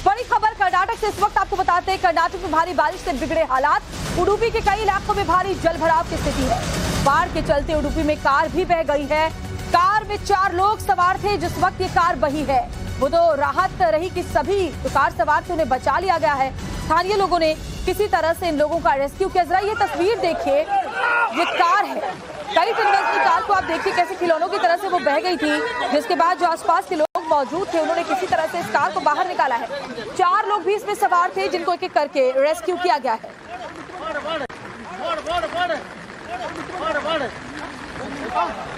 बड़ी खबर कर्नाटक से इस वक्त आपको बताते हैं, कर्नाटक में भारी बारिश से बिगड़े हालात। उडुपी के कई इलाकों में भारी जलभराव की स्थिति है। बाढ़ के चलते उडुपी में कार भी बह गई है। कार में 4 लोग सवार थे जिस वक्त ये कार बही है। वो तो राहत रही कि सभी कार सवार थे, उन्हें बचा लिया गया है। स्थानीय लोगों ने किसी तरह से इन लोगों का रेस्क्यू किया। जरा ये तस्वीर देखिए, ये कार है, कई टन की कार को आप देखिए कैसे खिलौनों की तरह से वो बह गई थी, जिसके बाद जो आसपास के लोग मौजूद थे उन्होंने किसी तरह से इस कार को बाहर निकाला है। 4 लोग भी इसमें सवार थे जिनको एक एक करके रेस्क्यू किया गया है।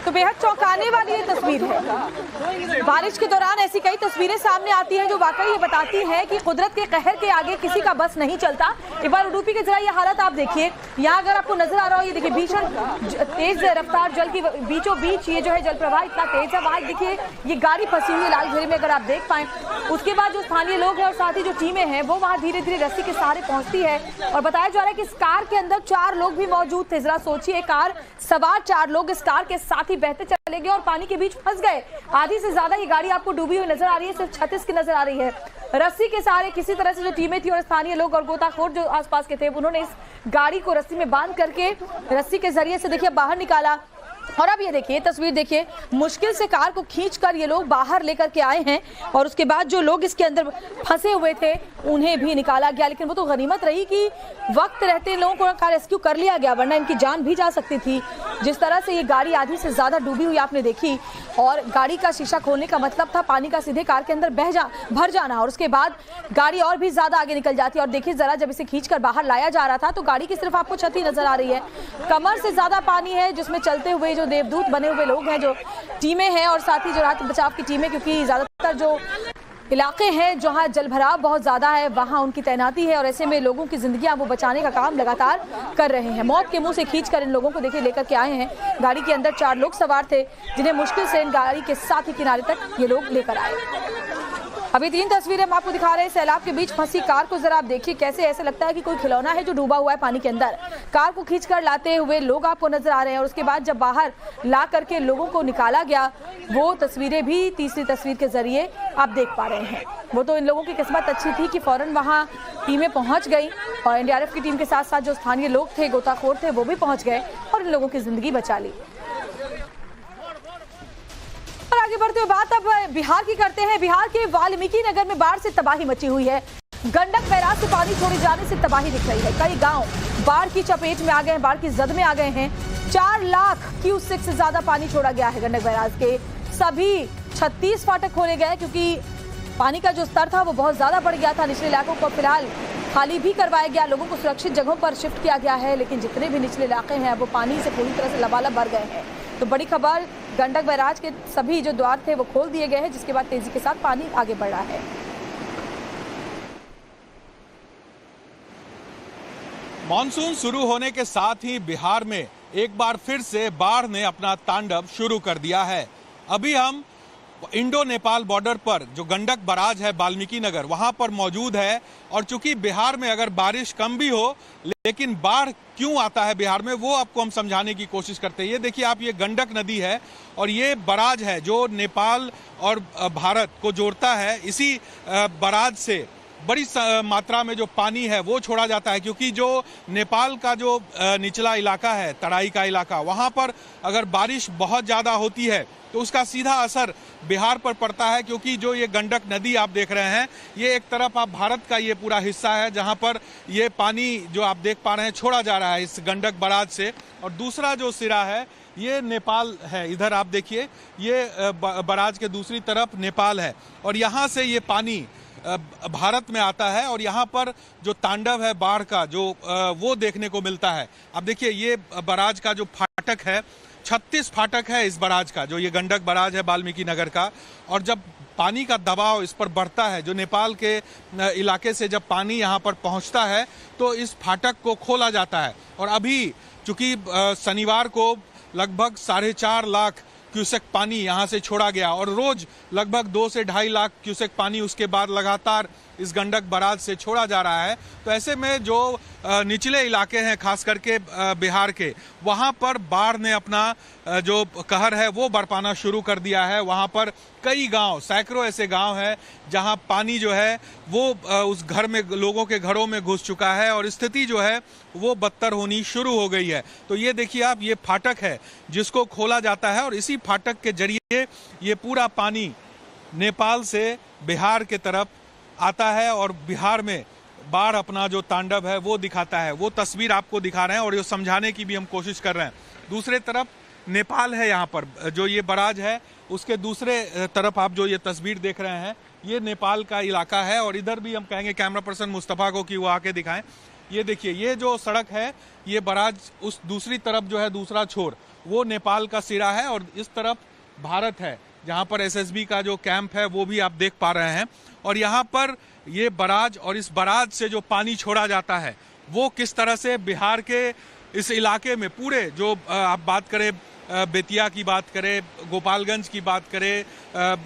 तो बेहद चौंकाने वाली ये तस्वीर है। बारिश के दौरान ऐसी कई तस्वीरें सामने आती हैं जो वाकई ये बताती है कि कुदरत के कहर के आगे किसी का बस नहीं चलता। एक बार उडुपी के जरा ये हालत आप देखिए। यहाँ अगर आपको नजर आ रहा हो, ये देखिए भीषण तेज रफ्तार जल की बीचों बीच ये जो है जल प्रवाह इतना तेज है। वहाँ देखिए ये गाड़ी फंसी हुई है लाल घेरे में, अगर आप देख पाए। उसके बाद जो स्थानीय लोग हैं और साथ ही जो टीमें हैं वो वहाँ धीरे धीरे रस्सी के सहारे पहुंचती है। और बताया जा रहा है कि इस कार के अंदर 4 लोग भी मौजूद थे। जरा सोचिए, कार सवार 4 लोग इस कार के साथ ही बहते चले गए और पानी के बीच फंस गए। आधी से ज्यादा ये गाड़ी आपको डूबी हुई नजर आ रही है, सिर्फ 36 की नजर आ रही है। रस्सी के सहारे किसी तरह से जो टीमें थी और स्थानीय लोग और गोताखोर जो आसपास के थे उन्होंने इस गाड़ी को रस्सी में बांध करके रस्सी के जरिए से देखिए बाहर निकाला। और अब ये देखिए तस्वीर देखिए, मुश्किल से कार को खींचकर ये लोग बाहर लेकर के आए हैं और उसके बाद जो लोग इसके अंदर फंसे हुए थे उन्हें भी निकाला गया। लेकिन वो तो गनीमत रही कि वक्त रहते लोगों को कार रेस्क्यू कर लिया गया, वरना इनकी जान भी जा सकती थी। जिस तरह से ये गाड़ी आधी से ज्यादा डूबी हुई आपने देखी, और गाड़ी का शीशा खोलने का मतलब था पानी का सीधे कार के अंदर भर जाना और उसके बाद गाड़ी और भी ज्यादा आगे निकल जाती। और देखिए जरा, जब इसे खींचकर बाहर लाया जा रहा था तो गाड़ी की सिर्फ आपको छत ही नजर आ रही है। कमर से ज्यादा पानी है जिसमें चलते हुए जो देवदूत बने हुए लोग हैं, जो टीमें हैं और साथ ही जो राहत बचाव की टीमें, क्योंकि ज्यादातर जो इलाके हैं जहां जलभराव बहुत ज्यादा है वहां उनकी तैनाती है और ऐसे में लोगों की जिंदगियां वो बचाने का काम लगातार कर रहे हैं। मौत के मुंह से खींचकर इन लोगों को देखिए लेकर के आए हैं। गाड़ी के अंदर 4 लोग सवार थे जिन्हें मुश्किल से इन गाड़ी के साथ ही किनारे तक ये लोग लेकर आए। अभी 3 तस्वीरें हम आपको दिखा रहे हैं। सैलाब के बीच फंसी कार को जरा आप देखिए, कैसे ऐसा लगता है कि कोई खिलौना है जो डूबा हुआ है पानी के अंदर। कार को खींचकर लाते हुए लोग आपको नजर आ रहे हैं और उसके बाद जब बाहर ला करके लोगों को निकाला गया, वो तस्वीरें भी तीसरी तस्वीर के जरिए आप देख पा रहे हैं। वो तो इन लोगों की किस्मत अच्छी थी कि फौरन वहां टीमें पहुंच गई और एनडीआरएफ की टीम के साथ साथ जो स्थानीय लोग थे, गोताखोर थे, वो भी पहुंच गए और इन लोगों की जिंदगी बचा ली। आगे बढ़ते हुए बात अब बिहार की करते हैं। बिहार के वाल्मीकि नगर में बाढ़ से तबाही मची हुई है। गंडक बैराज से पानी छोड़े जाने से तबाही दिख रही है। कई गांव बाढ़ की चपेट में आ गए हैं, बाढ़ की जद में आ गए हैं। 4 लाख क्यूसेक से ज्यादा पानी छोड़ा गया है गंडक बैराज के। सभी 36 फाटक खोले गए क्योंकि पानी का जो स्तर था वो बहुत ज्यादा बढ़ गया था। निचले इलाकों को फिलहाल खाली भी करवाया गया, लोगों को सुरक्षित जगहों पर शिफ्ट किया गया है। लेकिन जितने भी निचले इलाके हैं वो पानी से पूरी तरह से लबालब भर गए हैं। तो बड़ी खबर, गंडक बैराज के सभी जो द्वार थे वो खोल दिए गए हैं, जिसके बाद तेजी के साथ पानी आगे बढ़ रहा है। मॉनसून शुरू होने के साथ ही बिहार में एक बार फिर से बाढ़ ने अपना तांडव शुरू कर दिया है। अभी हम इंडो नेपाल बॉर्डर पर जो गंडक बराज है वाल्मीकि नगर, वहां पर मौजूद है। और चूंकि बिहार में अगर बारिश कम भी हो लेकिन बाढ़ क्यों आता है बिहार में, वो आपको हम समझाने की कोशिश करते हैं। ये देखिए आप, ये गंडक नदी है और ये बराज है जो नेपाल और भारत को जोड़ता है। इसी बराज से बड़ी मात्रा में जो पानी है वो छोड़ा जाता है, क्योंकि जो नेपाल का जो निचला इलाका है, तराई का इलाका, वहाँ पर अगर बारिश बहुत ज़्यादा होती है तो उसका सीधा असर बिहार पर पड़ता है। क्योंकि जो ये गंडक नदी आप देख रहे हैं, ये एक तरफ आप भारत का ये पूरा हिस्सा है जहाँ पर ये पानी जो आप देख पा रहे हैं छोड़ा जा रहा है इस गंडक बराज से, और दूसरा जो सिरा है ये नेपाल है। इधर आप देखिए, ये बराज के दूसरी तरफ नेपाल है और यहाँ से ये पानी भारत में आता है और यहाँ पर जो तांडव है बाढ़ का जो वो देखने को मिलता है। अब देखिए ये बराज का जो फाटक है, 36 फाटक है इस बराज का, जो ये गंडक बराज है वाल्मीकि नगर का। और जब पानी का दबाव इस पर बढ़ता है, जो नेपाल के इलाके से जब पानी यहाँ पर पहुँचता है तो इस फाटक को खोला जाता है। और अभी चूंकि शनिवार को लगभग 4.5 लाख क्यूसेक पानी यहाँ से छोड़ा गया और रोज लगभग 2 से 2.5 लाख क्यूसेक पानी उसके बाद लगातार इस गंडक बराज से छोड़ा जा रहा है। तो ऐसे में जो निचले इलाके हैं खास करके बिहार के, वहाँ पर बाढ़ ने अपना जो कहर है वो बरपाना शुरू कर दिया है। वहाँ पर कई गांव, सैकड़ों ऐसे गांव हैं जहां पानी जो है वो उस घर में, लोगों के घरों में घुस चुका है और स्थिति जो है वो बदतर होनी शुरू हो गई है। तो ये देखिए आप, ये फाटक है जिसको खोला जाता है और इसी फाटक के जरिए ये पूरा पानी नेपाल से बिहार के तरफ आता है और बिहार में बाढ़ अपना जो तांडव है वो दिखाता है। वो तस्वीर आपको दिखा रहे हैं और ये समझाने की भी हम कोशिश कर रहे हैं। दूसरे तरफ नेपाल है, यहाँ पर जो ये बराज है उसके दूसरे तरफ आप जो ये तस्वीर देख रहे हैं ये नेपाल का इलाका है। और इधर भी हम कहेंगे कैमरा पर्सन मुस्तफ़ा को कि वो आके दिखाएं। ये देखिए, ये जो सड़क है, ये बराज उस दूसरी तरफ जो है, दूसरा छोर वो नेपाल का सिरा है और इस तरफ भारत है, जहाँ पर एसएसबी का जो कैंप है वो भी आप देख पा रहे हैं। और यहाँ पर ये बराज और इस बराज से जो पानी छोड़ा जाता है वो किस तरह से बिहार के इस इलाके में पूरे जो आप बात करें, बेतिया की बात करें, गोपालगंज की बात करें,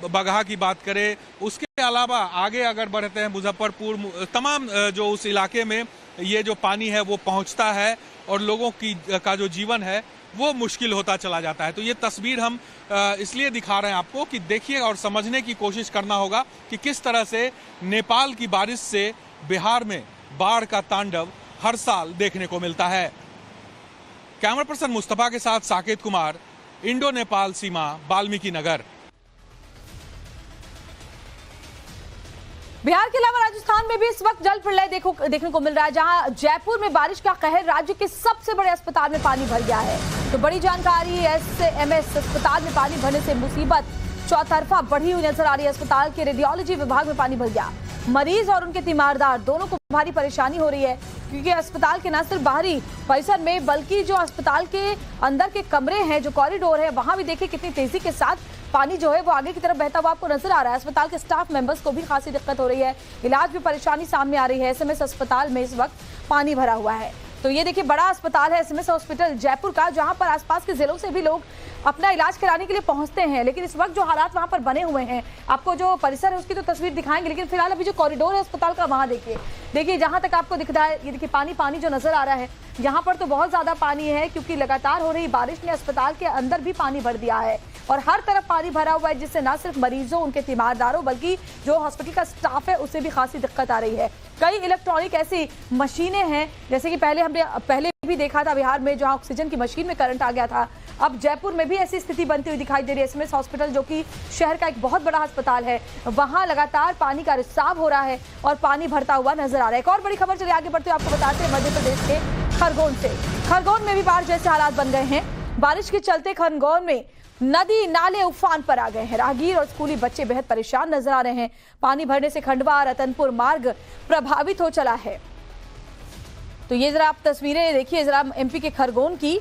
बगहा की बात करें, उसके अलावा आगे अगर बढ़ते हैं मुजफ्फरपुर, तमाम जो उस इलाके में ये जो पानी है वो पहुंचता है और लोगों का जो जीवन है वो मुश्किल होता चला जाता है। तो ये तस्वीर हम इसलिए दिखा रहे हैं आपको कि देखिए और समझने की कोशिश करना होगा कि किस तरह से नेपाल की बारिश से बिहार में बाढ़ का तांडव हर साल देखने को मिलता है। कैमरा पर्सन मुस्तफा के साथ साकेत कुमार, इंडो नेपाल सीमा, वाल्मीकि नगर। बिहार के अलावा राजस्थान में भी इस वक्त जल प्रलय देखने को मिल रहा है, जहां जयपुर में बारिश का कहर, राज्य के सबसे बड़े अस्पताल में पानी भर गया है। तो बड़ी जानकारी, एसएमएस अस्पताल में पानी भरने से मुसीबत चौतरफा बढ़ी हुई नजर आ रही है। अस्पताल के रेडियोलॉजी विभाग में पानी भर गया। मरीज और उनके तीमारदार दोनों को भारी परेशानी हो रही है, क्योंकि अस्पताल के न सिर्फ बाहरी परिसर में बल्कि जो अस्पताल के अंदर के कमरे हैं, जो कॉरिडोर है, वहां भी देखिए कितनी तेजी के साथ पानी जो है वो आगे की तरफ बहता हुआ आपको नजर आ रहा है। अस्पताल के स्टाफ मेंबर्स को भी खासी दिक्कत हो रही है, इलाज में परेशानी सामने आ रही है। एसएमएस अस्पताल में इस वक्त पानी भरा हुआ है। तो ये देखिए बड़ा अस्पताल है एसएमएस हॉस्पिटल जयपुर का, जहां पर आसपास के जिलों से भी लोग अपना इलाज कराने के लिए पहुंचते हैं। लेकिन इस वक्त जो हालात वहां पर बने हुए हैं, आपको जो परिसर है उसकी तो तस्वीर दिखाएंगे, लेकिन फिलहाल अभी जो कॉरिडोर है अस्पताल का वहां देखिए जहां तक आपको दिख रहा है, ये देखिए पानी जो नजर आ रहा है, यहाँ पर तो बहुत ज्यादा पानी है, क्योंकि लगातार हो रही बारिश ने अस्पताल के अंदर भी पानी भर दिया है और हर तरफ पानी भरा हुआ है, जिससे न सिर्फ मरीजों, उनके तीमारदारों, बल्कि जो हॉस्पिटल का स्टाफ है उसे भी खासी दिक्कत आ रही है। कई इलेक्ट्रॉनिक ऐसी मशीनें हैं, जैसे कि पहले भी देखा था बिहार में, जहां ऑक्सीजन की मशीन में करंट आ गया था। अब जयपुर में भी ऐसी स्थिति बनती हुई दिखाई दे रही है। एसएमएस हॉस्पिटल जो कि शहर का एक बहुत बड़ा अस्पताल है, वहां लगातार पानी का रिसाव हो रहा है और पानी भरता हुआ नजर आ रहा है। एक और बड़ी खबर, चलिए आगे बढ़ते हुए आपको बताते हैं मध्य प्रदेश के खरगोन से। खरगोन में भी बाढ़ जैसे हालात बन गए हैं। बारिश के चलते खरगोन में नदी नाले उफान पर आ गए हैं। राहगीर और स्कूली बच्चे बेहद परेशान नजर आ रहे हैं। पानी भरने से खंडवा रतनपुर मार्ग प्रभावित हो चला है। तो ये जरा आप तस्वीरें देखिए जरा एमपी के खरगोन की,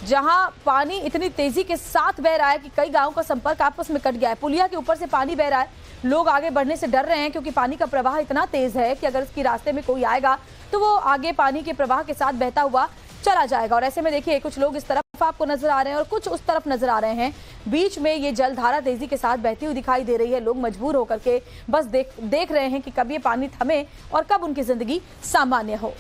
जहां पानी इतनी तेजी के साथ बह रहा है कि कई गांवों का संपर्क आपस में कट गया है। पुलिया के ऊपर से पानी बह रहा है, लोग आगे बढ़ने से डर रहे हैं, क्योंकि पानी का प्रवाह इतना तेज है कि अगर इसके रास्ते में कोई आएगा तो वो आगे पानी के प्रवाह के साथ बहता हुआ चला जाएगा। और ऐसे में देखिए कुछ लोग इस तरफ आपको नजर आ रहे हैं और कुछ उस तरफ नजर आ रहे हैं। बीच में ये जलधारा तेजी के साथ बहती हुई दिखाई दे रही है। लोग मजबूर होकर के बस देख रहे हैं कि कब ये पानी थमे और कब उनकी जिंदगी सामान्य हो।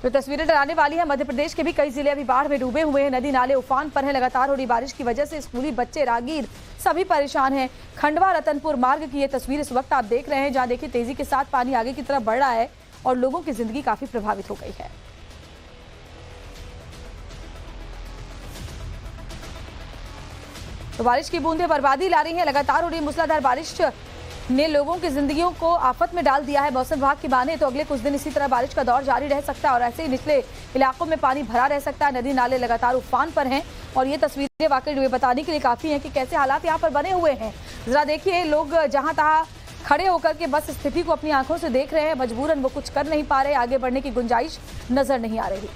तो तस्वीरें डराने वाली है। मध्य प्रदेश के भी कई जिले अभी बाढ़ में डूबे हुए हैं, नदी नाले उफान पर है। लगातार हो रही बारिश की वजह से स्कूली बच्चे, राहगीर सभी परेशान हैं। खंडवा रतनपुर मार्ग की ये तस्वीर इस वक्त आप देख रहे हैं, जहां देखिए तेजी के साथ पानी आगे की तरफ बढ़ रहा है और लोगों की जिंदगी काफी प्रभावित हो गई है। तो बारिश की बूंदें बर्बादी ला रही हैं। लगातार हो रही मूसलाधार बारिश ने लोगों की जिंदगियों को आफत में डाल दिया है। मौसम विभाग की माने तो अगले कुछ दिन इसी तरह बारिश का दौर जारी रह सकता है और ऐसे ही निचले इलाकों में पानी भरा रह सकता है। नदी नाले लगातार उफान पर हैं और ये तस्वीरें वाकई बताने के लिए काफी हैं कि कैसे हालात यहाँ पर बने हुए हैं। जरा देखिए, लोग जहां तहां खड़े होकर के बस स्थिति को अपनी आंखों से देख रहे हैं। मजबूरन वो कुछ कर नहीं पा रहे, आगे बढ़ने की गुंजाइश नजर नहीं आ रही।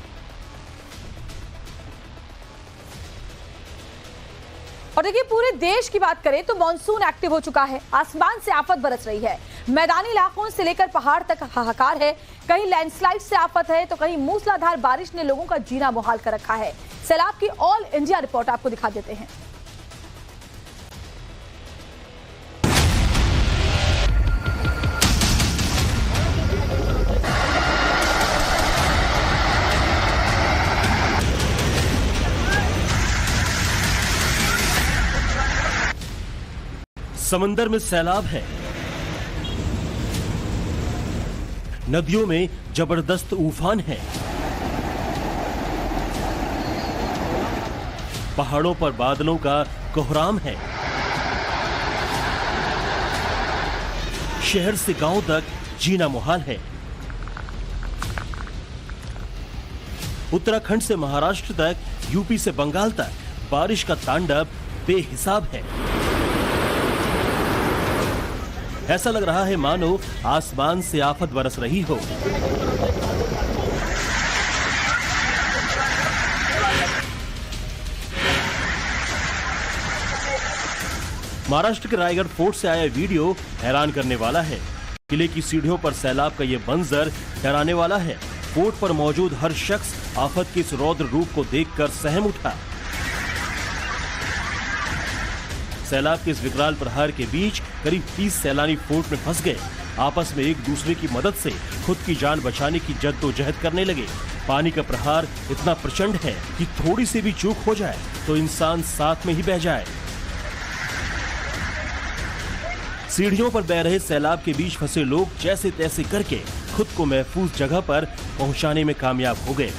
और देखिए पूरे देश की बात करें तो मॉनसून एक्टिव हो चुका है। आसमान से आफत बरस रही है। मैदानी इलाकों से लेकर पहाड़ तक हाहाकार है। कहीं लैंडस्लाइड से आफत है तो कहीं मूसलाधार बारिश ने लोगों का जीना मुहाल कर रखा है। सैलाब की ऑल इंडिया रिपोर्ट आपको दिखा देते हैं। समंदर में सैलाब है, नदियों में जबरदस्त उफान है, पहाड़ों पर बादलों का कोहराम है, शहर से गांव तक जीना मुहाल है। उत्तराखंड से महाराष्ट्र तक, यूपी से बंगाल तक बारिश का तांडव बेहिसाब है। ऐसा लग रहा है मानो आसमान से आफत बरस रही हो। महाराष्ट्र के रायगढ़ फोर्ट से आया वीडियो हैरान करने वाला है। किले की सीढ़ियों पर सैलाब का यह मंजर डराने वाला है। फोर्ट पर मौजूद हर शख्स आफत के इस रौद्र रूप को देखकर सहम उठा। सैलाब के इस विकराल प्रहार के बीच करीब 30 सैलानी फोर्ट में फंस गए। आपस में एक दूसरे की मदद से खुद की जान बचाने की जद्दोजहद करने लगे। पानी का प्रहार इतना प्रचंड है कि थोड़ी सी भी चूक हो जाए तो इंसान साथ में ही बह जाए। सीढ़ियों पर बह रहे सैलाब के बीच फंसे लोग जैसे तैसे करके खुद को महफूज जगह पर पहुंचाने में कामयाब हो गए।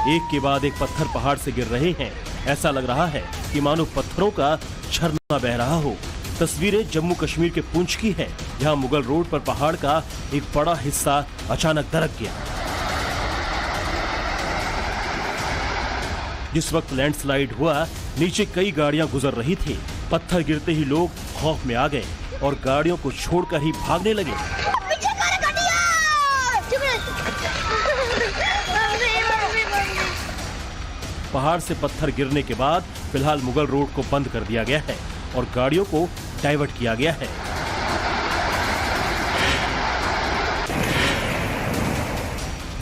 एक के बाद एक पत्थर पहाड़ से गिर रहे हैं। ऐसा लग रहा है कि मानो पत्थरों का झरना बह रहा हो। तस्वीरें जम्मू कश्मीर के पुंछ की है, जहां मुगल रोड पर पहाड़ का एक बड़ा हिस्सा अचानक दरक गया। जिस वक्त लैंडस्लाइड हुआ, नीचे कई गाड़ियां गुजर रही थी। पत्थर गिरते ही लोग खौफ में आ गए और गाड़ियों को छोड़कर ही भागने लगे। पहाड़ से पत्थर गिरने के बाद फिलहाल मुगल रोड को बंद कर दिया गया है और गाड़ियों को डाइवर्ट किया गया है।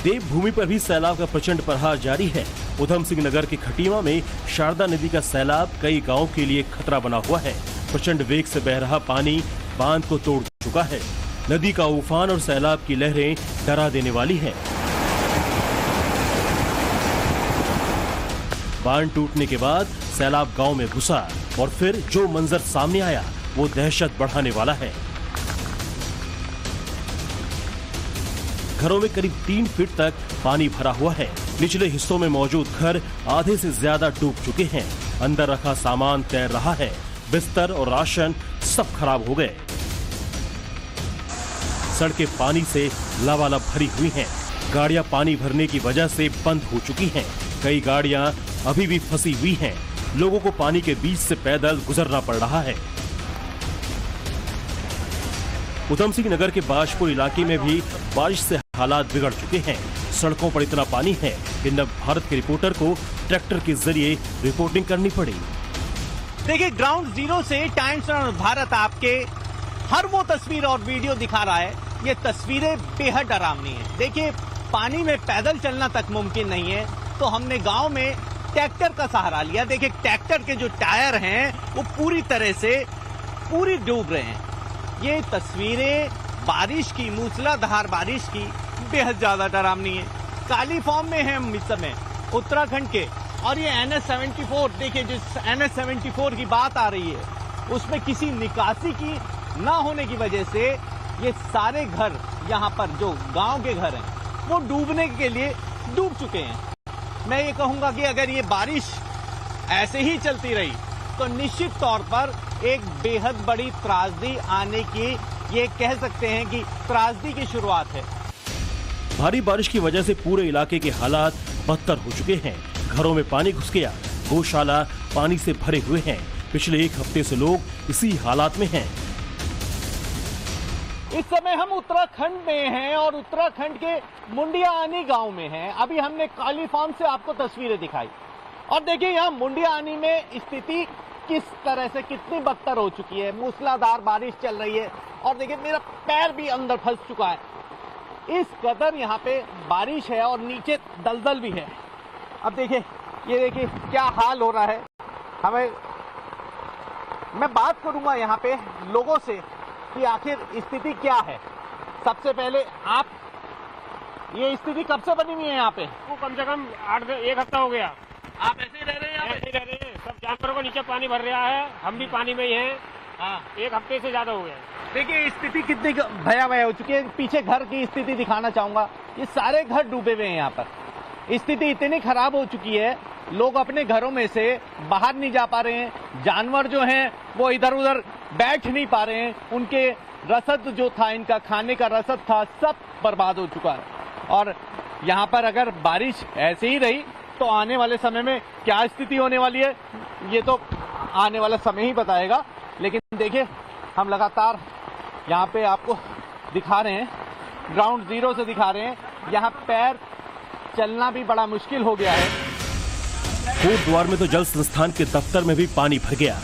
देवभूमि पर भी सैलाब का प्रचंड प्रहार जारी है। उधम सिंह नगर के खटीमा में शारदा नदी का सैलाब कई गांवों के लिए खतरा बना हुआ है। प्रचंड वेग से बह रहा पानी बांध को तोड़ चुका है। नदी का उफान और सैलाब की लहरें डरा देने वाली है। बांध टूटने के बाद सैलाब गांव में घुसा और फिर जो मंजर सामने आया वो दहशत बढ़ाने वाला है। घरों में करीब 3 फीट तक पानी भरा हुआ है। निचले हिस्सों में मौजूद घर आधे से ज्यादा डूब चुके हैं। अंदर रखा सामान तैर रहा है। बिस्तर और राशन सब खराब हो गए। सड़कें पानी से लबालब भरी हुई हैं। गाड़ियां पानी भरने की वजह से बंद हो चुकी हैं। कई गाड़ियां अभी भी फंसी हुई हैं। लोगों को पानी के बीच से पैदल गुजरना पड़ रहा है। उधम सिंह नगर के बाजपुर इलाके में भी बारिश से हालात बिगड़ चुके हैं। सड़कों पर इतना पानी है कि नव भारत के रिपोर्टर को ट्रैक्टर के जरिए रिपोर्टिंग करनी पड़ी। देखिए, ग्राउंड जीरो से टाइम्स भारत आपके हर वो तस्वीर और वीडियो दिखा रहा है। ये तस्वीरें बेहद डरावनी है। देखिए, पानी में पैदल चलना तक मुमकिन नहीं है, तो हमने गांव में ट्रैक्टर का सहारा लिया। देखिए, ट्रैक्टर के जो टायर हैं वो पूरी तरह से डूब रहे हैं। ये तस्वीरें बारिश की, मूसलाधार बारिश की बेहद ज्यादा डरावनी है। काली फॉर्म में है हम इस समय उत्तराखंड के, और ये NH-74, देखिए जिस NH-74 की बात आ रही है उसमें किसी निकासी की ना होने की वजह से ये सारे घर यहाँ पर जो गांव के घर हैं वो डूबने के लिए डूब चुके हैं। मैं ये कहूंगा कि अगर ये बारिश ऐसे ही चलती रही तो निश्चित तौर पर एक बेहद बड़ी त्रासदी आने की, ये कह सकते हैं कि त्रासदी की शुरुआत है। भारी बारिश की वजह से पूरे इलाके के हालात बदतर हो चुके हैं। घरों में पानी घुस गया, गौशाला पानी से भरे हुए हैं। पिछले 1 हफ्ते से लोग इसी हालात में हैं। इस समय हम उत्तराखंड में हैं और उत्तराखंड के मुंडिया आनी गांव में हैं। अभी हमने काली फार्म से आपको तस्वीरें दिखाई और देखिए यहाँ मुंडिया आनी में स्थिति किस तरह से कितनी बदतर हो चुकी है। मूसलाधार बारिश चल रही है और देखिए मेरा पैर भी अंदर फंस चुका है। इस कदर यहाँ पे बारिश है और नीचे दलदल भी है। अब देखिए, ये देखिए क्या हाल हो रहा है। मैं बात करूंगा यहाँ पे लोगों से कि आखिर स्थिति क्या है। सबसे पहले आप ये स्थिति कब से बनी हुई है यहाँ पे? वो कम से कम 1 हफ्ता हो गया। आप ऐसे ही रह रहे हैं यहाँ ऐसे ही रह रहे हैं, सब जानवरों को नीचे पानी भर रहा है, हम भी पानी में ही हैं। हाँ 1 हफ्ते से ज्यादा हो गया। देखिए स्थिति कितनी भयावह हो चुकी है। पीछे घर की स्थिति दिखाना चाहूंगा। ये सारे घर डूबे हुए हैं यहाँ पर। स्थिति इतनी खराब हो चुकी है, लोग अपने घरों में से बाहर नहीं जा पा रहे हैं। जानवर जो हैं वो इधर उधर बैठ नहीं पा रहे हैं। उनके रसद जो था, इनका खाने का रसद था, सब बर्बाद हो चुका है। और यहाँ पर अगर बारिश ऐसे ही रही तो आने वाले समय में क्या स्थिति होने वाली है ये तो आने वाला समय ही बताएगा। लेकिन देखिए हम लगातार यहाँ पे आपको दिखा रहे हैं, ग्राउंड जीरो से दिखा रहे हैं। यहाँ पैर चलना भी बड़ा मुश्किल हो गया है। कोटद्वार में तो जल संस्थान के दफ्तर में भी पानी भर गया।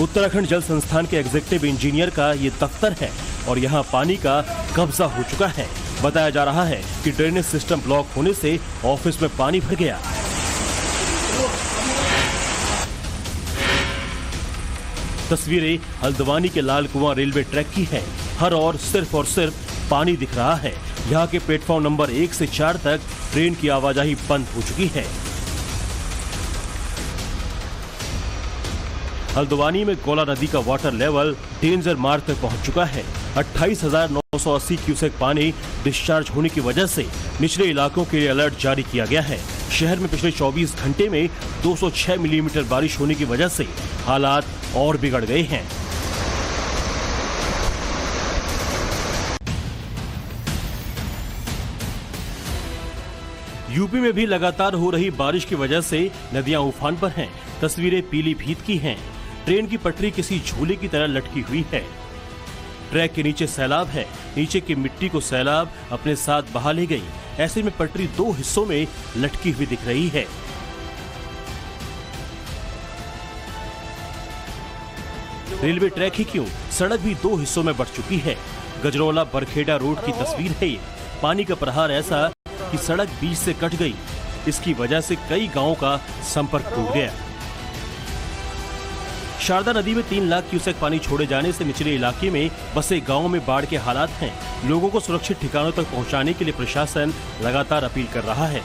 उत्तराखंड जल संस्थान के एग्जीक्यूटिव इंजीनियर का ये दफ्तर है और यहाँ पानी का कब्जा हो चुका है। बताया जा रहा है कि ड्रेनेज सिस्टम ब्लॉक होने से ऑफिस में पानी भर गया। तस्वीरें हल्द्वानी के लाल कुआं रेलवे ट्रैक की है। हर ओर सिर्फ और सिर्फ पानी दिख रहा है। यहाँ के प्लेटफॉर्म नंबर 1 से 4 तक ट्रेन की आवाजाही बंद हो चुकी है। हल्द्वानी में कोला नदी का वाटर लेवल डेंजर मार्क तक पहुंच चुका है। 28,980 क्यूसेक पानी डिस्चार्ज होने की वजह से निचले इलाकों के लिए अलर्ट जारी किया गया है। शहर में पिछले 24 घंटे में 206 मिलीमीटर बारिश होने की वजह से हालात और बिगड़ गए हैं। यूपी में भी लगातार हो रही बारिश की वजह से नदियां उफान पर हैं। तस्वीरें पीलीभीत की हैं। ट्रेन की पटरी किसी झूले की तरह लटकी हुई है। ट्रैक के नीचे सैलाब है। नीचे की मिट्टी को सैलाब अपने साथ बहा ले गई। ऐसे में पटरी 2 हिस्सों में लटकी हुई दिख रही है। रेलवे ट्रैक ही क्यों, सड़क भी 2 हिस्सों में बंट चुकी है। गजरौला बरखेड़ा रोड की तस्वीर है ये। पानी का प्रहार ऐसा कि सड़क बीच से कट गई। इसकी वजह से कई गांवों का संपर्क टूट गया। शारदा नदी में 3 लाख क्यूसेक पानी छोड़े जाने से निचले इलाके में बसे गांवों में बाढ़ के हालात हैं। लोगों को सुरक्षित ठिकानों तक पहुंचाने के लिए प्रशासन लगातार अपील कर रहा है।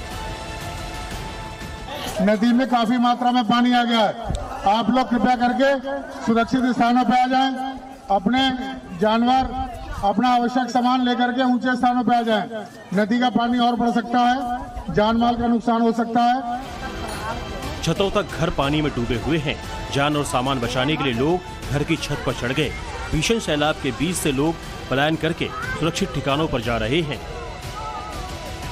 नदी में काफी मात्रा में पानी आ गया है। आप लोग कृपया करके सुरक्षित स्थानों पर आ जाएं। अपने जानवर, अपना आवश्यक सामान लेकर के ऊंचे स्थानों पर आ जाएं। नदी का पानी और बढ़ सकता है, जान माल का नुकसान हो सकता है। छतों तक घर पानी में डूबे हुए हैं। जान और सामान बचाने के लिए लोग घर की छत पर चढ़ गए। भीषण सैलाब के बीच से लोग पलायन करके सुरक्षित ठिकानों पर जा रहे हैं।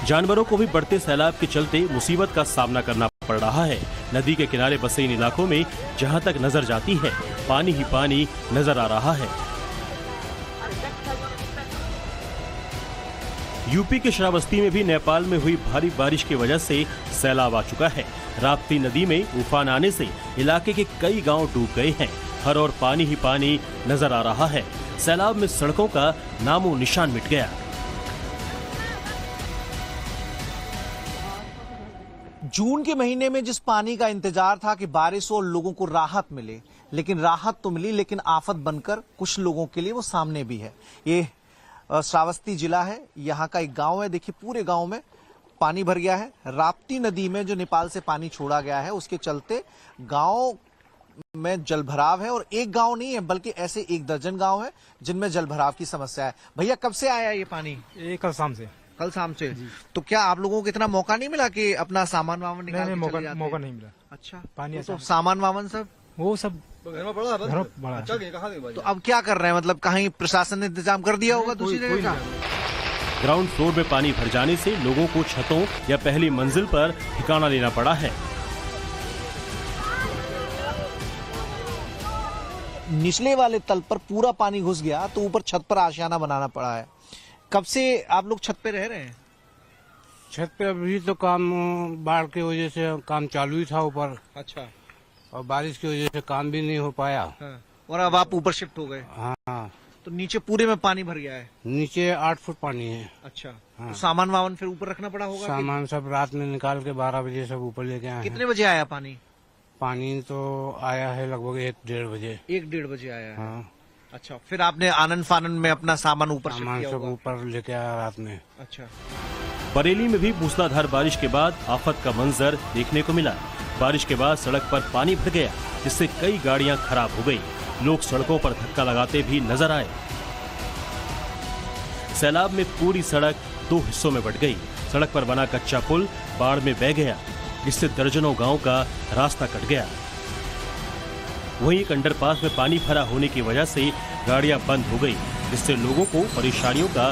जानवरों को भी बढ़ते सैलाब के चलते मुसीबत का सामना करना पड़ रहा है। नदी के किनारे बसे इन इलाकों में जहां तक नजर जाती है पानी ही पानी नजर आ रहा है। यूपी के श्रावस्ती में भी नेपाल में हुई भारी बारिश की वजह से सैलाब आ चुका है। राप्ती नदी में उफान आने से इलाके के कई गांव डूब गए हैं। हर ओर पानी ही पानी नजर आ रहा है। सैलाब में सड़कों का नामो निशान मिट गया। जून के महीने में जिस पानी का इंतजार था कि बारिश हो और लोगों को राहत मिले, लेकिन राहत तो मिली, लेकिन आफत बनकर कुछ लोगों के लिए वो सामने भी है। ये श्रावस्ती जिला है, यहाँ का एक गांव है। देखिए पूरे गांव में पानी भर गया है। राप्ती नदी में जो नेपाल से पानी छोड़ा गया है उसके चलते गांव में जलभराव है। और एक गांव नहीं है बल्कि ऐसे 1 दर्जन गांव है जिनमें जलभराव की समस्या है। भैया कब से आया ये पानी? ये कल शाम से। कल शाम से। तो क्या आप लोगों को इतना मौका नहीं मिला कि अपना सामान वामान निकाल के चले जाते? मौका नहीं मिला। अच्छा, पानी तो सामान वामान सब वो सब घर में पड़ा तो अब क्या कर रहे हैं? मतलब कहीं प्रशासन ने इंतजाम कर दिया होगा दूसरी जगह का? ग्राउंड फ्लोर में पानी भर जाने से लोगों को छतों या पहली मंजिल पर ठिकाना लेना पड़ा है। निचले वाले तल पर पूरा पानी घुस गया तो ऊपर छत पर आशियाना बनाना पड़ा है। कब से आप लोग छत पे रह रहे हैं? छत पे अभी तो काम बाढ़ की वजह से काम चालू ही था ऊपर। अच्छा। और बारिश की वजह से काम भी नहीं हो पाया। हाँ। और अब आप ऊपर शिफ्ट हो गए? हाँ। तो नीचे पूरे में पानी भर गया है? नीचे 8 फुट पानी है। अच्छा। हाँ। तो सामान वामान फिर ऊपर रखना पड़ा होगा? सामान सब रात में निकाल के 12 बजे सब ऊपर लेके आए। कितने बजे आया पानी? पानी तो आया है लगभग 1-1:30 बजे। 1-1:30 बजे आया है। हाँ। अच्छा, फिर आपने आनंद फानंद में अपना सामान ऊपर शिफ्ट सामान किया सब होगा? ऊपर लेके आया रात में। अच्छा। बरेली में भी मूसलाधार बारिश के बाद आफत का मंजर देखने को मिला। बारिश के बाद सड़क पर पानी भर गया, जिससे कई गाड़ियां खराब हो गई। लोग सड़कों पर धक्का लगाते भी नजर आए। सैलाब में पूरी सड़क 2 हिस्सों में बंट गई। सड़क पर बना कच्चा पुल बाढ़ में बह गया, जिससे दर्जनों गांव का रास्ता कट गया। वहीं एक अंडरपास में पानी भरा होने की वजह से गाड़ियां बंद हो गई, जिससे लोगों को परेशानियों का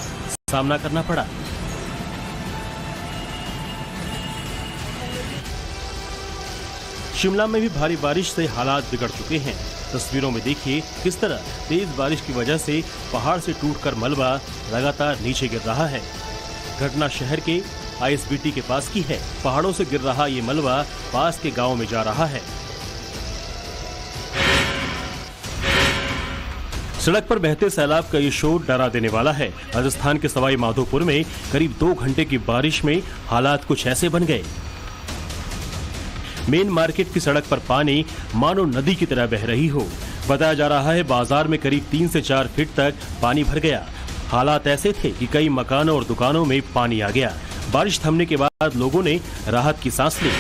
सामना करना पड़ा। शिमला में भी भारी बारिश से हालात बिगड़ चुके हैं। तस्वीरों में देखिए किस तरह तेज बारिश की वजह से पहाड़ से टूटकर मलबा लगातार नीचे गिर रहा है। घटना शहर के आईएसबीटी के पास की है। पहाड़ों से गिर रहा ये मलबा पास के गांव में जा रहा है। सड़क पर बहते सैलाब का ये शोर डरा देने वाला है। राजस्थान के सवाई माधोपुर में करीब 2 घंटे की बारिश में हालात कुछ ऐसे बन गए। मेन मार्केट की सड़क पर पानी मानो नदी की तरह बह रही हो। बताया जा रहा है बाजार में करीब 3 से 4 फीट तक पानी भर गया। हालात ऐसे थे कि कई मकानों और दुकानों में पानी आ गया। बारिश थमने के बाद लोगों ने राहत की सांस ली।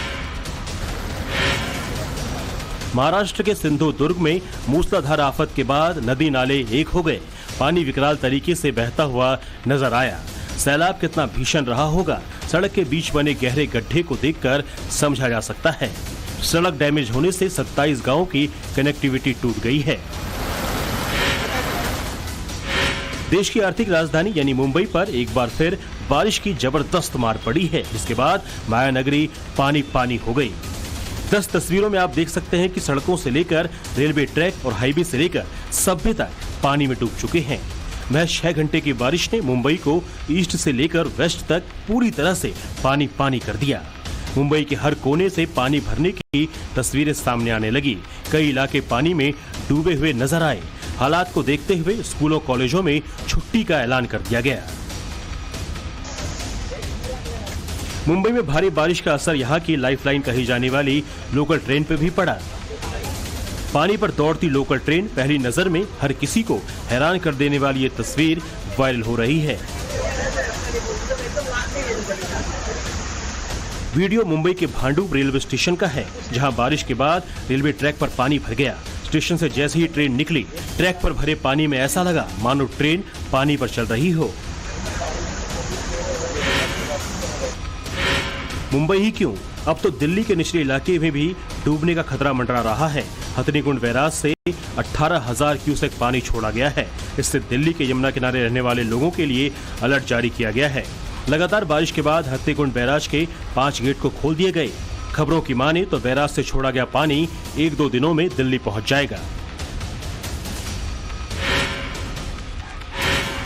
महाराष्ट्र के सिंधुदुर्ग में मूसलाधार आफत के बाद नदी नाले एक हो गए। पानी विकराल तरीके से बहता हुआ नजर आया। सैलाब कितना भीषण रहा होगा, सड़क के बीच बने गहरे गड्ढे को देखकर समझा जा सकता है। सड़क डैमेज होने से 27 गांवों की कनेक्टिविटी टूट गई है। देश की आर्थिक राजधानी यानी मुंबई पर एक बार फिर बारिश की जबरदस्त मार पड़ी है, जिसके बाद मायानगरी पानी पानी हो गई। 10 तस्वीरों में आप देख सकते हैं कि सड़कों से लेकर रेलवे ट्रैक और हाईवे से लेकर सभ्य तक पानी में डूब चुके हैं। महज 6 घंटे की बारिश ने मुंबई को ईस्ट से लेकर वेस्ट तक पूरी तरह से पानी पानी कर दिया। मुंबई के हर कोने से पानी भरने की तस्वीरें सामने आने लगी। कई इलाके पानी में डूबे हुए नजर आए। हालात को देखते हुए स्कूलों कॉलेजों में छुट्टी का ऐलान कर दिया गया। मुंबई में भारी बारिश का असर यहाँ की लाइफलाइन कही जाने वाली लोकल ट्रेन पर भी पड़ा। पानी पर दौड़ती लोकल ट्रेन पहली नजर में हर किसी को हैरान कर देने वाली ये तस्वीर वायरल हो रही है। वीडियो मुंबई के भांडुप रेलवे स्टेशन का है, जहां बारिश के बाद रेलवे ट्रैक पर पानी भर गया। स्टेशन से जैसे ही ट्रेन निकली, ट्रैक पर भरे पानी में ऐसा लगा मानो ट्रेन पानी पर चल रही हो। मुंबई ही क्यों, अब तो दिल्ली के निचले इलाके में भी डूबने का खतरा मंडरा रहा है। हथनीकुंड बैराज से 18,000 क्यूसेक पानी छोड़ा गया है। इससे दिल्ली के यमुना किनारे रहने वाले लोगों के लिए अलर्ट जारी किया गया है। लगातार बारिश के बाद हथनीकुंड बैराज के 5 गेट को खोल दिए गए। खबरों की माने तो बैराज से छोड़ा गया पानी 1-2 दिनों में दिल्ली पहुंच जाएगा।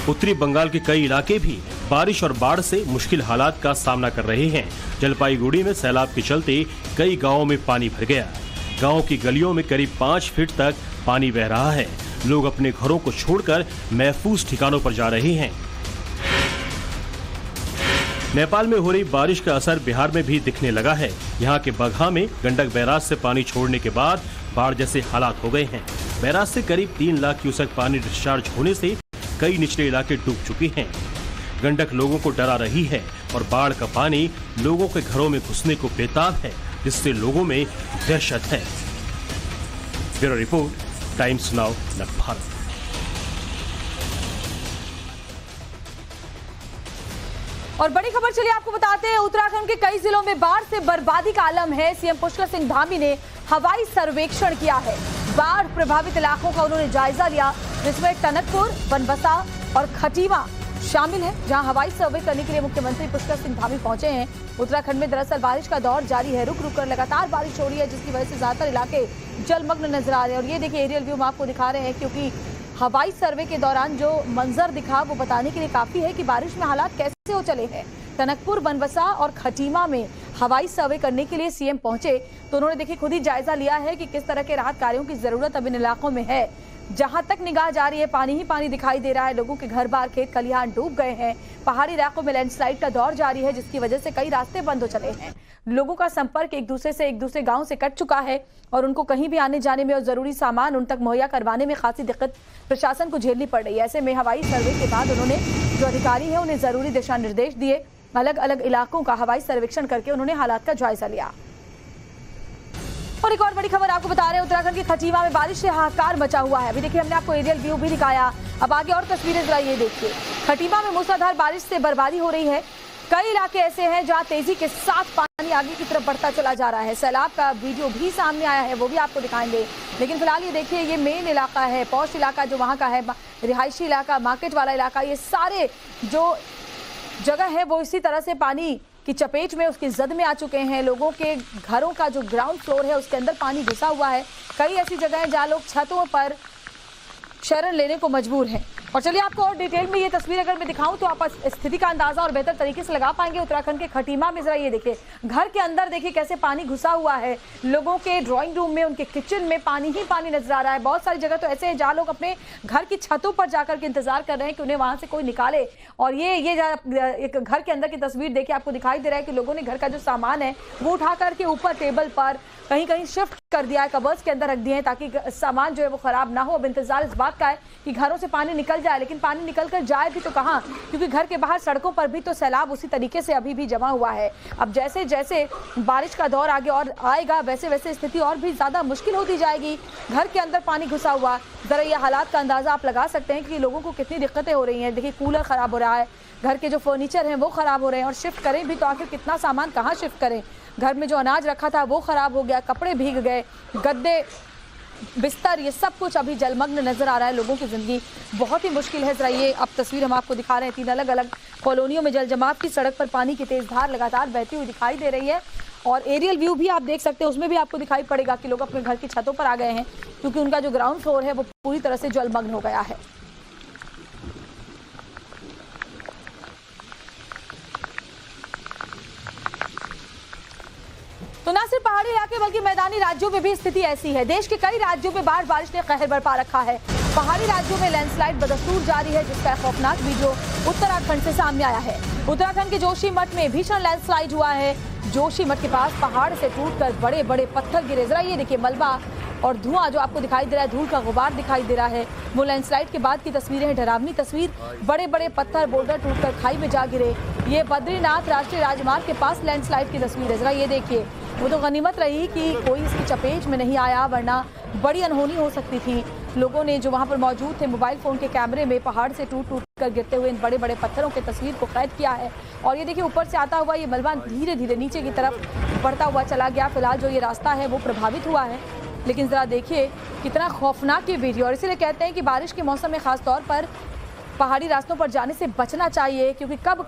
उत्तरी बंगाल के कई इलाके भी बारिश और बाढ़ से मुश्किल हालात का सामना कर रहे हैं। जलपाईगुड़ी में सैलाब के चलते कई गांवों में पानी भर गया। गांव की गलियों में करीब 5 फीट तक पानी बह रहा है। लोग अपने घरों को छोड़कर महफूज ठिकानों पर जा रहे हैं। नेपाल में हो रही बारिश का असर बिहार में भी दिखने लगा है। यहाँ के बगहा में गंडक बैराज से पानी छोड़ने के बाद बाढ़ जैसे हालात हो गए हैं। बैराज से करीब 3 लाख क्यूसेक पानी डिस्चार्ज होने से कई निचले इलाके डूब चुके हैं। गंडक लोगों को डरा रही है और बाढ़ का पानी लोगों के घरों में घुसने को बेताब है, जिससे लोगों में दहशत है। Bureau report, times now Navbharat. और बड़ी खबर चलिए आपको बताते हैं, उत्तराखंड के कई जिलों में बाढ़ से बर्बादी का आलम है। सीएम पुष्कर सिंह धामी ने हवाई सर्वेक्षण किया है। बाढ़ प्रभावित इलाकों का उन्होंने जायजा लिया, जिसमें टनकपुर, बनबसा और खटीमा शामिल है, जहां हवाई सर्वे करने के लिए मुख्यमंत्री पुष्कर सिंह धामी पहुंचे हैं। उत्तराखंड में दरअसल बारिश का दौर जारी है। रुक रुक कर लगातार बारिश हो रही है, जिसकी वजह से ज्यादातर इलाके जलमग्न नजर आ रहे हैं। और ये देखिए एरियल व्यू हम आपको दिखा रहे हैं, क्योंकि हवाई सर्वे के दौरान जो मंजर दिखा वो बताने के लिए काफी है कि बारिश में हालात कैसे हो चले हैं। टनकपुर, बनबसा और खटीमा में हवाई सर्वे करने के लिए सीएम पहुंचे, तो उन्होंने देखिए खुद ही जायजा लिया है कि किस तरह के राहत कार्यों की जरूरत अब इन इलाकों में है। जहां तक निगाह जा रही है पानी ही पानी दिखाई दे रहा है। लोगों के घर बार, खेत खलिहान डूब गए हैं। पहाड़ी इलाकों में लैंडस्लाइड का दौर जारी है, जिसकी वजह से कई रास्ते बंद हो चले हैं। लोगों का संपर्क एक दूसरे गांव से कट चुका है और उनको कहीं भी आने जाने में और जरूरी सामान उन तक मुहैया करवाने में खासी दिक्कत प्रशासन को झेलनी पड़ रही है। ऐसे में हवाई सर्वे के बाद उन्होंने जो अधिकारी है उन्हें जरूरी दिशा निर्देश दिए। अलग अलग इलाकों का हवाई सर्वेक्षण करके उन्होंने हालात का जायजा लिया। और एक और बड़ी खबर आपको बता रहे हैं, उत्तराखंड के खटीमा में बारिश से हाहाकार मचा हुआ है। अभी देखिए हमने आपको एरियल व्यू भी दिखाया, अब आगे और तस्वीरें जरा ये देखिए। खटीमा में मूसलाधार बारिश से बर्बादी हो रही है। कई इलाके ऐसे हैं जहां तेजी के साथ पानी आगे की तरफ बढ़ता चला जा रहा है। सैलाब का वीडियो भी सामने आया है, वो भी आपको दिखाएंगे। लेकिन फिलहाल ये देखिए, ये मेन इलाका है, पॉश इलाका जो वहाँ का है, रिहायशी इलाका, मार्केट वाला इलाका, ये सारे जो जगह है वो इसी तरह से पानी की चपेट में, उसकी जद में आ चुके हैं। लोगों के घरों का जो ग्राउंड फ्लोर है उसके अंदर पानी घुसा हुआ है। कई ऐसी जगह हैं जहाँ लोग छतों पर शरण लेने को मजबूर हैं। और चलिए आपको और डिटेल में ये तस्वीर अगर मैं दिखाऊं तो आप स्थिति का अंदाजा और बेहतर तरीके से लगा पाएंगे। उत्तराखंड के खटीमा में जरा ये देखिए, घर के अंदर देखिए कैसे पानी घुसा हुआ है। लोगों के ड्राइंग रूम में, उनके किचन में पानी ही पानी नजर आ रहा है। बहुत सारी जगह तो ऐसे हैं जहाँ लोग अपने घर की छतों पर जाकर के इंतजार कर रहे हैं कि उन्हें वहां से कोई निकाले। और ये एक घर के अंदर की तस्वीर देखिए, आपको दिखाई दे रहा है कि लोगों ने घर का जो सामान है वो उठा करके ऊपर टेबल पर कहीं कहीं शिफ्ट कर दिया है, कबर्ड्स के अंदर रख दिए हैं ताकि सामान जो है वो खराब ना हो। अब इंतजार इस बात का है कि घरों से पानी निकल जाए, लेकिन पानी निकल कर जाए भी तो कहाँ, क्योंकि घर के बाहर सड़कों पर भी तो सैलाब उसी तरीके से अभी भी जमा हुआ है। अब जैसे जैसे बारिश का दौर आगे और आएगा वैसे वैसे स्थिति और भी ज्यादा मुश्किल होती जाएगी। घर के अंदर पानी घुसा हुआ, जरा ये हालात का अंदाजा आप लगा सकते हैं कि लोगों को कितनी दिक्कतें हो रही हैं। देखिए कूलर खराब हो रहा है, घर के जो फर्नीचर हैं वो खराब हो रहे हैं, और शिफ्ट करें भी तो आखिर कितना सामान कहाँ शिफ्ट करें। घर में जो अनाज रखा था वो खराब हो गया, कपड़े भीग गए, गद्दे, बिस्तर, ये सब कुछ अभी जलमग्न नजर आ रहा है। लोगों की जिंदगी बहुत ही मुश्किल है। जरा ये अब तस्वीर हम आपको दिखा रहे हैं, 3 अलग अलग कॉलोनियों में जल जमाव की सड़क पर पानी की तेज धार लगातार बहती हुई दिखाई दे रही है। और एरियल व्यू भी आप देख सकते हैं, उसमें भी आपको दिखाई पड़ेगा कि लोग अपने घर की छतों पर आ गए हैं, क्योंकि उनका जो ग्राउंड फ्लोर है वो पूरी तरह से जलमग्न हो गया है। तो न सिर्फ पहाड़ी इलाके बल्कि मैदानी राज्यों में भी स्थिति ऐसी है। देश के कई राज्यों में बाढ़ बारिश ने कहर बरपा रखा है। पहाड़ी राज्यों में लैंडस्लाइड बदस्तूर जारी है, जिसका खौफनाक वीडियो उत्तराखंड से सामने आया है। उत्तराखंड के जोशीमठ में भीषण लैंडस्लाइड हुआ है। जोशीमठ के पास पहाड़ से टूटकर बड़े बड़े पत्थर गिरे। जरा ये देखिए, मलबा और धुआं जो आपको दिखाई दे रहा है, धूल का गुबार दिखाई दे रहा है, वो लैंडस्लाइड के बाद की तस्वीरें हैं। डरावनी तस्वीर, बड़े बड़े पत्थर बोल्डर टूटकर खाई में जा गिरे। ये बद्रीनाथ राष्ट्रीय राजमार्ग के पास लैंडस्लाइड की तस्वीर है। जरा ये देखिए, वो तो गनीमत रही कि कोई इसकी चपेट में नहीं आया, वरना बड़ी अनहोनी हो सकती थी। लोगों ने जो वहां पर मौजूद थे मोबाइल फोन के कैमरे में पहाड़ से टूट टूट कर गिरते हुए इन बड़े बड़े पत्थरों की तस्वीर को कैद किया है। और ये देखिए, ऊपर से आता हुआ ये मलबा धीरे धीरे नीचे की तरफ बढ़ता हुआ चला गया। फिलहाल जो ये रास्ता है वो प्रभावित हुआ है, लेकिन जरा देखिए कितना खौफनाक ये वीडियो। और इसीलिए कहते हैं कि बारिश के मौसम में खास तौर पर पहाड़ी रास्तों पर जाने से बचना चाहिए, क्योंकि कब